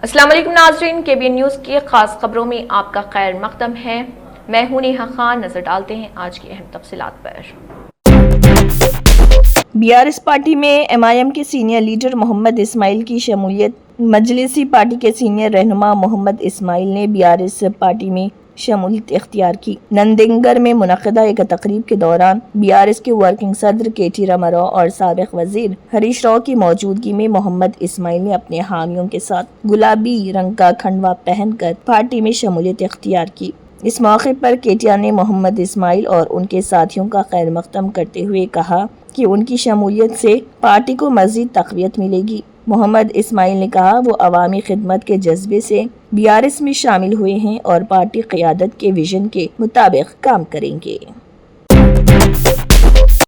السلام علیکم ناظرین، KBN نیوز کی خاص خبروں میں آپ کا خیر مقدم ہے۔ میں ہوں نیہا خان۔ نظر ڈالتے ہیں آج کی اہم تفصیلات پر۔ BRS پارٹی میں MIM کے سینئر لیڈر محمد اسماعیل کی شمولیت۔ مجلسی پارٹی کے سینئر رہنما محمد اسماعیل نے BRS پارٹی میں شمولیت اختیار کی۔ نندنگر میں منعقدہ ایک تقریب کے دوران BRS کے ورکنگ صدر KT راما راؤ اور سابق وزیر ہریش راؤ کی موجودگی میں محمد اسماعیل نے اپنے حامیوں کے ساتھ گلابی رنگ کا کھنڈوا پہن کر پارٹی میں شمولیت اختیار کی۔ اس موقع پر KT نے محمد اسماعیل اور ان کے ساتھیوں کا خیر مقدم کرتے ہوئے کہا کہ ان کی شمولیت سے پارٹی کو مزید تقویت ملے گی۔ محمد اسماعیل نے کہا وہ عوامی خدمت کے جذبے سے BRS میں شامل ہوئے ہیں اور پارٹی قیادت کے ویژن کے مطابق کام کریں گے۔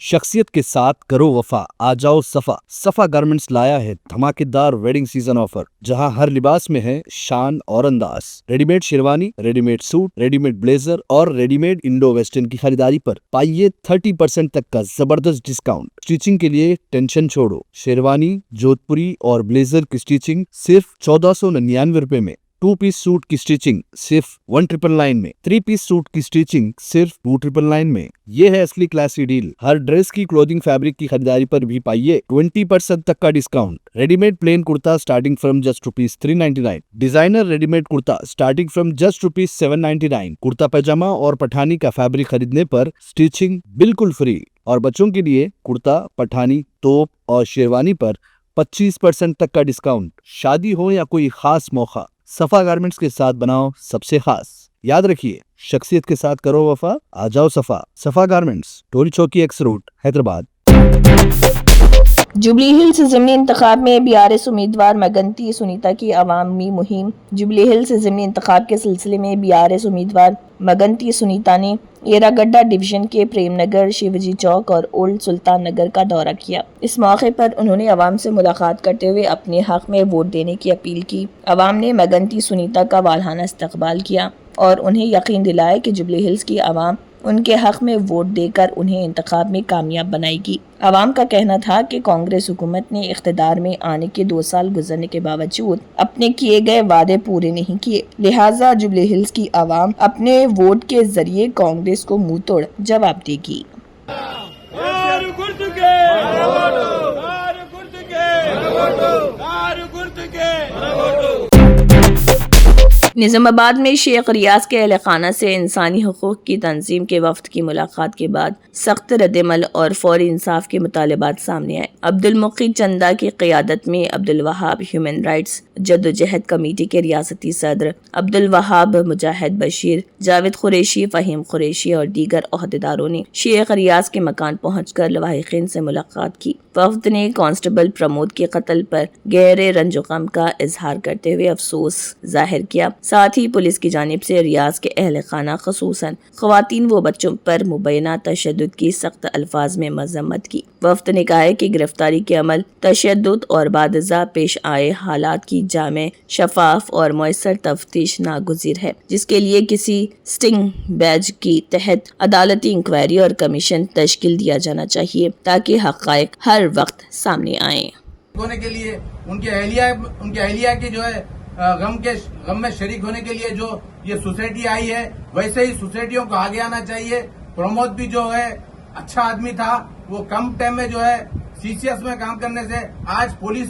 شخصیت کے ساتھ کرو وفا، آ جاؤ صفا گارمنٹس لایا ہے دھماکے دار ویڈنگ سیزن آفر، جہاں ہر لباس میں ہے شان اور انداز۔ Ready made sherwani, ready made suit, ready made blazer اور ریڈی میڈ انڈو ویسٹرن کی خریداری پر پائیے 30% تک کا زبردست ڈسکاؤنٹ۔ اسٹیچنگ کے لیے ٹینشن چھوڑو، شیروانی، جودھ پوری اور بلیزر کی اسٹیچنگ صرف 1499 روپے میں، 2 پیس سوٹ کی اسٹیچنگ صرف 1999 میں، 3 پیس سوٹ کی اسٹیچنگ صرف 2999 میں۔ یہ ہے اصلی کلاسی ڈیل۔ ہر ڈریس کی کلودنگ فیبرک کی خریداری پر بھی پائیے 20% تک کا ڈسکاؤنٹ۔ ریڈی میڈ پلین کرتا starting from just ₹399، designer ready made کرتا سٹارٹنگ فرام جسٹ ₹799۔ کرتا پیجامہ اور پٹھانی کا فیبرک خریدنے پر اسٹیچنگ بالکل فری، اور بچوں کے لیے کرتا، پٹھانی، توپ اور شیروانی پر 25% تک کا ڈسکاؤنٹ۔ شادی ہو یا کوئی خاص موقع، صفا گارمنٹس کے ساتھ بناؤ سب سے خاص۔ یاد رکھیے، شخصیت کے ساتھ کرو وفا، آ جاؤ صفا garments, Toli Chowki x road, Hyderabad. Jubilee Hills ضمنی انتخاب میں BRS امیدوار مگنتی سنیتا کی عوامی مہم۔ جوبلی ہلز ضمنی انتخاب کے سلسلے میں BRS امیدوار مگنتی سنیتا نے ایرا گڈھا ڈویژن کے پریم نگر، شیوجی چوک اور اولڈ سلطان نگر کا دورہ کیا۔ اس موقع پر انہوں نے عوام سے ملاقات کرتے ہوئے اپنے حق میں ووٹ دینے کی اپیل کی۔ عوام نے مگنتی سنیتا کا والہانہ استقبال کیا اور انہیں یقین دلایا کہ جوبلی ہلز کی عوام ان کے حق میں ووٹ دے کر انہیں انتخاب میں کامیاب بنائے گی۔ عوام کا کہنا تھا کہ کانگریس حکومت نے اقتدار میں آنے کے 2 سال گزرنے کے باوجود اپنے کیے گئے وعدے پورے نہیں کیے، لہٰذا جوبلی ہلز کی عوام اپنے ووٹ کے ذریعے کانگریس کو منہ توڑ جواب دے گی۔ نظام آباد میں شیخ ریاض کے اہل خانہ سے انسانی حقوق کی تنظیم کے وفد کی ملاقات کے بعد سخت رد عمل اور فوری انصاف کے مطالبات سامنے آئے۔ عبدالمقی چندہ کی قیادت میں عبدالوہاب ہیومن رائٹس جدوجہد کمیٹی کے ریاستی صدر عبدالوہاب مجاہد بشیر، جاوید قریشی، فہیم قریشی اور دیگر عہدیداروں نے شیخ ریاض کے مکان پہنچ کر لواحقین سے ملاقات کی۔ وفد نے کانسٹیبل پرمود کے قتل پر گہرے رنج و غم کا اظہار کرتے ہوئے افسوس ظاہر کیا، ساتھ ہی پولیس کی جانب سے ریاض کے اہل خانہ خصوصاً خواتین و بچوں پر مبینہ تشدد کی سخت الفاظ میں مذمت کی۔ وفد نے کہا ہے کہ گرفتاری کے عمل، تشدد اور بعد ازاں پیش آئے حالات کی جامع، شفاف اور مؤثر تفتیش ناگزیر ہے، جس کے لیے کسی سٹنگ بیج کی تحت عدالتی انکوائری اور کمیشن تشکیل دیا جانا چاہیے تاکہ حقائق ہر وقت سامنے آئیں۔ ہونے کے لیے ان کے اہلیہ کی جو ہے غم میں شریک ہونے کے لیے جو یہ سوسائٹی آئی ہے، ویسے ہی سوسائٹیوں کو آگے آنا چاہیے۔ پرمود بھی جو ہے اچھا آدمی تھا، وہ کم ٹائم میں جو ہے CCS میں کام کرنے سے آج پولیس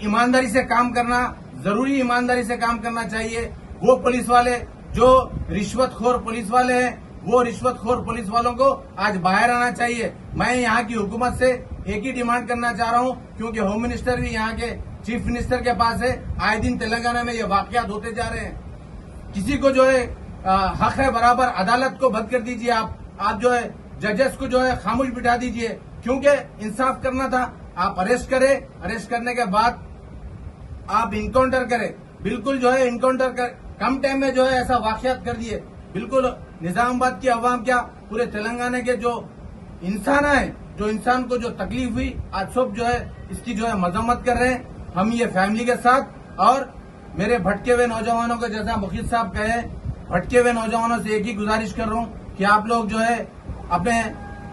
ایمانداری سے کام کرنا ضروری، ایمانداری سے کام کرنا چاہیے۔ وہ پولیس والے جو رشوت خور پولیس والے ہیں، وہ رشوت خور پولیس والوں کو آج باہر آنا چاہیے۔ میں یہاں کی حکومت سے ایک ہی ڈیمانڈ کرنا چاہ رہا ہوں، کیونکہ ہوم منسٹر بھی یہاں کے چیف منسٹر کے پاس ہے، آئے دن تلنگانہ میں یہ واقعات ہوتے جا رہے ہیں۔ کسی کو جو ہے حق ہے برابر، عدالت کو بند کر دیجیے، آپ جو ہے ججز کو جو ہے خاموش بٹھا دیجیے، کیونکہ انصاف کرنا تھا۔ آپ اریسٹ کریں، اریسٹ کرنے کے بعد آپ انکاؤنٹر کریں، بالکل جو ہے انکاؤنٹر کر، کم ٹائم میں جو ہے ایسا واقعات کر دیے۔ بالکل نظام آباد کی عوام کیا، پورے تلنگانہ کے جو انسان ہیں، جو انسان کو جو تکلیف ہوئی، آج سب جو ہے اس کی جو ہے مذمت کر رہے ہیں۔ ہم یہ فیملی کے ساتھ، اور میرے بھٹکے ہوئے نوجوانوں کو جیسا مخید صاحب کہے، بھٹکے ہوئے نوجوانوں سے ایک ہی گزارش کر رہا ہوں کہ آپ لوگ جو ہے اپنے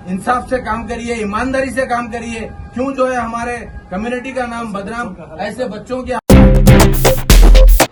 انصاف سے کام کریے، ایمانداری سے کام کریے۔ کیوں جو ہے ہمارے کمیونٹی کا نام بدنام ایسے بچوں کی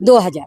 2000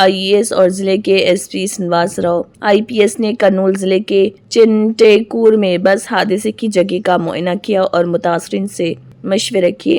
IAS اور ضلع کے SP سنواس راؤ IPS نے کرنول ضلع کے چنٹیکور میں بس حادثے کی جگہ کا معائنہ کیا اور متاثرین سے مشورے کیے۔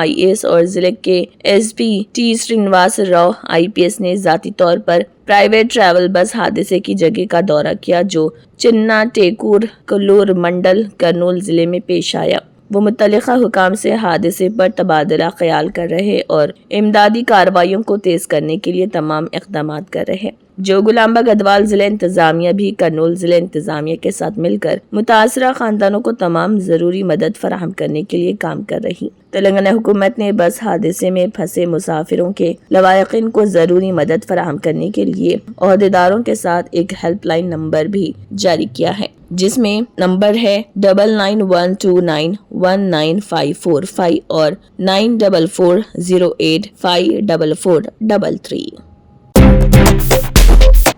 IAS اور ضلع کے SP T سنواس راؤ IPS نے ذاتی طور پر پرائیویٹ ٹریول بس حادثے کی جگہ کا دورہ کیا جو چنا ٹیکور کلور منڈل کرنول ضلع میں پیش آیا۔ وہ متعلقہ حکام سے حادثے پر تبادلہ خیال کر رہے اور امدادی کارروائیوں کو تیز کرنے کے لیے تمام اقدامات کر رہے۔ جو گلامبا گدوال ضلع انتظامیہ بھی کرنول ضلع انتظامیہ کے ساتھ مل کر متاثرہ خاندانوں کو تمام ضروری مدد فراہم کرنے کے لیے کام کر رہی۔ تلنگانہ حکومت نے بس حادثے میں پھنسے مسافروں کے لواحقین کو ضروری مدد فراہم کرنے کے لیے عہدیداروں کے ساتھ ایک ہیلپ لائن نمبر بھی جاری کیا ہے، جس میں نمبر ہے 9912919545 اور 9440854433۔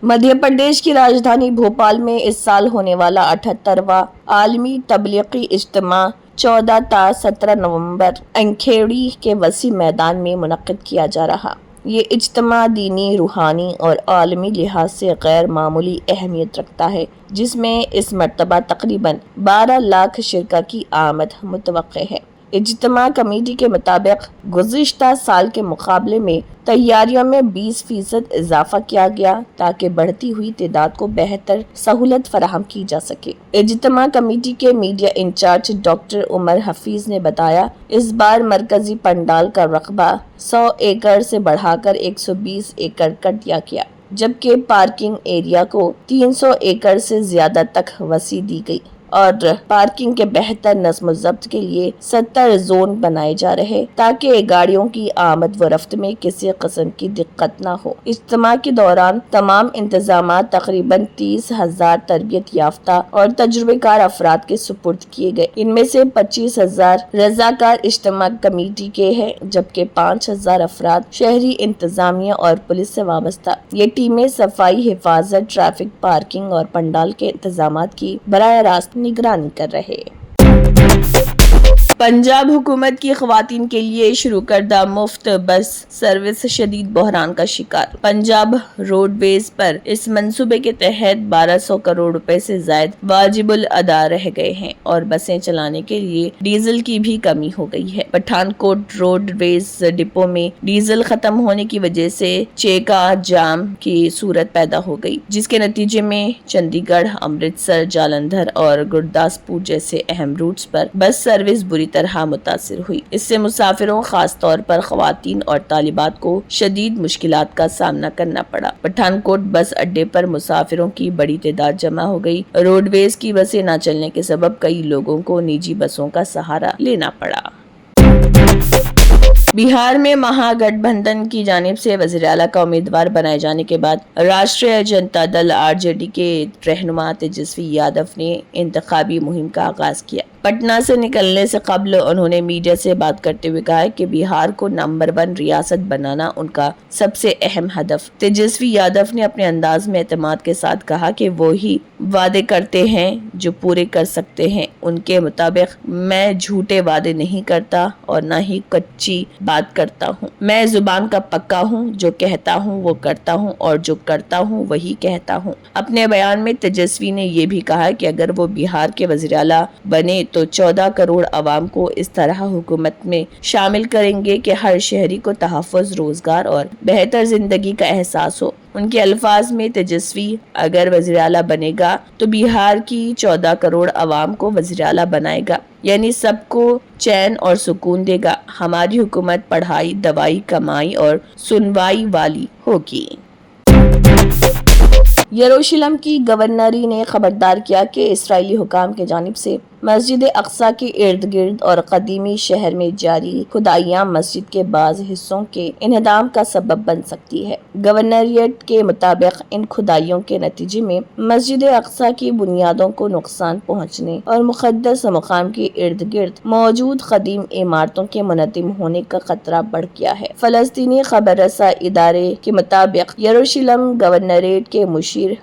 مدھیہ پردیش کی راجدھانی بھوپال میں اس سال ہونے والا 78واں عالمی تبلیغی اجتماع 14 تا 17 نومبر انکھیڑی کے وسیع میدان میں منعقد کیا جا رہا۔ یہ اجتماع دینی، روحانی اور عالمی لحاظ سے غیر معمولی اہمیت رکھتا ہے، جس میں اس مرتبہ تقریباً 12 لاکھ شرکاء کی آمد متوقع ہے۔ اجتماع کمیٹی کے مطابق گزشتہ سال کے مقابلے میں تیاریوں میں 20% اضافہ کیا گیا تاکہ بڑھتی ہوئی تعداد کو بہتر سہولت فراہم کی جا سکے۔ اجتماع کمیٹی کے میڈیا انچارج ڈاکٹر عمر حفیظ نے بتایا، اس بار مرکزی پنڈال کا رقبہ 100 ایکڑ سے بڑھا کر 120 ایکڑ کر دیا گیا، جبکہ پارکنگ ایریا کو 300 ایکڑ سے زیادہ تک وسیع دی گئی اور پارکنگ کے بہتر نظم و ضبط کے لیے 70 زون بنائے جا رہے تاکہ گاڑیوں کی آمد و رفت میں کسی قسم کی دقت نہ ہو۔ اجتماع کے دوران تمام انتظامات تقریباً 30,000 تربیت یافتہ اور تجربہ کار افراد کے سپرد کیے گئے۔ ان میں سے 25,000 رضاکار اجتماع کمیٹی کے ہیں، جبکہ 5,000 افراد شہری انتظامیہ اور پولیس سے وابستہ۔ یہ ٹیمیں صفائی، حفاظت، ٹریفک، پارکنگ اور پنڈال کے انتظامات کی براہ راست نگرانی کر رہے۔ پنجاب حکومت کی خواتین کے لیے شروع کردہ مفت بس سروس شدید بحران کا شکار۔ پنجاب روڈ ویز پر اس منصوبے کے تحت 1200 کروڑ روپے سے زائد واجب الادا رہ گئے ہیں اور بسیں چلانے کے لیے ڈیزل کی بھی کمی ہو گئی ہے۔ پٹھان کوٹ روڈ ویز ڈپو میں ڈیزل ختم ہونے کی وجہ سے چیکا جام کی صورت پیدا ہو گئی، جس کے نتیجے میں چندی گڑھ، امرتسر، جالندھر اور گرداسپور جیسے اہم روٹس پر بس سروس بری طرح متاثر ہوئی۔ اس سے مسافروں، خاص طور پر خواتین اور طالبات کو شدید مشکلات کا سامنا کرنا پڑا۔ پٹھان کوٹ بس اڈے پر مسافروں کی بڑی تعداد جمع ہو گئی۔ روڈ ویز کی بسیں نہ چلنے کے سبب کئی لوگوں کو نجی بسوں کا سہارا لینا پڑا۔ بہار میں مہا گٹھ بندھن کی جانب سے وزیر اعلیٰ کا امیدوار بنائے جانے کے بعد راشٹریہ جنتا دل RJD کے رہنما تیجسوی یادو نے انتخابی مہم کا آغاز کیا۔ پٹنہ سے نکلنے سے قبل انہوں نے میڈیا سے بات کرتے ہوئے کہا کہ بہار کو نمبر 1 ریاست بنانا ان کا سب سے اہم ہدف۔ تیجسوی یادو نے اپنے انداز میں اعتماد کے ساتھ کہا کہ وہی وعدے کرتے ہیں جو پورے کر سکتے ہیں۔ ان کے مطابق میں جھوٹے وعدے نہیں کرتا اور نہ ہی کچی بات کرتا ہوں۔ میں زبان کا پکا ہوں، جو کہتا ہوں وہ کرتا ہوں اور جو کرتا ہوں وہی کہتا ہوں۔ اپنے بیان میں تیجسوی نے یہ بھی کہا کہ اگر وہ بہار کے وزیر اعلیٰ بنے تو 14 کروڑ عوام کو اس طرح حکومت میں شامل کریں گے کہ ہر شہری کو تحفظ، روزگار اور بہتر زندگی کا احساس ہو۔ ان کے الفاظ میں تیجسوی اگر وزیر اعلیٰ بنے گا تو بہار کی 14 کروڑ عوام کو وزیر اعلیٰ بنائے گا، یعنی سب کو چین اور سکون دے گا۔ ہماری حکومت پڑھائی، دوائی، کمائی اور سنوائی والی ہوگی۔ یروشلم کی گورنری نے خبردار کیا کہ اسرائیلی حکام کی جانب سے مسجد اقصی کے ارد گرد اور قدیمی شہر میں جاری کھدائیاں مسجد کے بعض حصوں کے انہدام کا سبب بن سکتی ہے۔ گورنریٹ کے مطابق ان کھدائیوں کے نتیجے میں مسجد اقصی کی بنیادوں کو نقصان پہنچنے اور مقدس مقام کے ارد گرد موجود قدیم عمارتوں کے منہدم ہونے کا خطرہ بڑھ گیا ہے۔ فلسطینی خبر رساں ادارے کے مطابق یروشلم گورنریٹ کے مشیر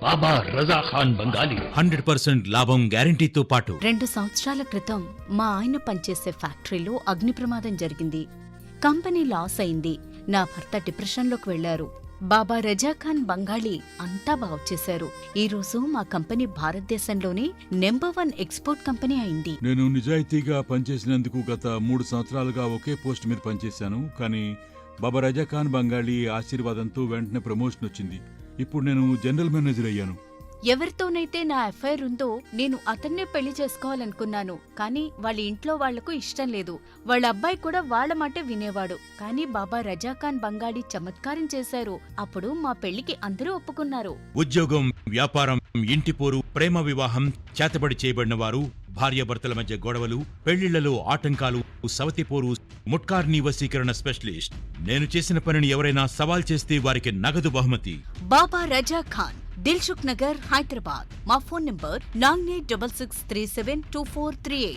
బాబా రజా ఖాన్ బంగాలి 100% లాభం గ్యారెంటీతో పాటు 2 సంవత్సరాల క్రితం మా ఆయన పనిచేసే ఫ్యాక్టరీలో అగ్ని ప్రమాదం జరిగింది. కంపెనీ లాస్ అయింది. నా భర్త డిప్రెషన్లోకి వెళ్లారు. బాబా రజా ఖాన్ బంగాళీ అంతా బాగు చేశారు. ఈ రోజు మా కంపెనీ భారతదేశంలోనే నెంబర్ 1 ఎక్స్పోర్ట్ కంపెనీ అయింది. నేను నిజాయితీగా పనిచేసినందుకు గత 3 సంవత్సరాలుగా ఒకే పోస్ట్ మీద పనిచేశాను. కానీ బాబా రజా ఖాన్ బంగాళీ ఆశీర్వాదంతో వెంటనే ప్రమోషన్ వచ్చింది. ఇప్పుడు నేను జనరల్ మేనేజర్ అయ్యాను. ఎవరితోనైతే నా ఎఫ్ఐఆర్ ఉందో నేను అతన్నే పెళ్లి చేసుకోవాలనుకున్నాను. కానీ వాళ్ళ ఇంట్లో వాళ్లకు ఇష్టం లేదు. వాళ్ళ అబ్బాయి కూడా వాళ్ళ మాటే వినేవాడు. కానీ బాబా రజా ఖాన్ బంగాళీ చమత్కారం చేశారు. అప్పుడు మా పెళ్లికి అందరూ ఒప్పుకున్నారు. ఉద్యోగం, వ్యాపారం, ఇంటి పోరు, ప్రేమ వివాహం, చేతబడి చేయబడిన వారు, భార్యాభర్తల మధ్య గొడవలు, పెళ్లిళ్లలో ఆటంకాలు, సవతిపోరు, ముట్కార్నీ వశీకరణ స్పెషలిస్ట్. నేను చేసిన పనిని ఎవరైనా సవాల్ చేస్తే వారికి నగదు బహుమతి. బాబా రజా ఖాన్, దిల్సుఖ్ నగర్, హైదరాబాద్. మా phone number 9866372438.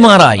MRI,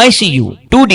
ICU, 2D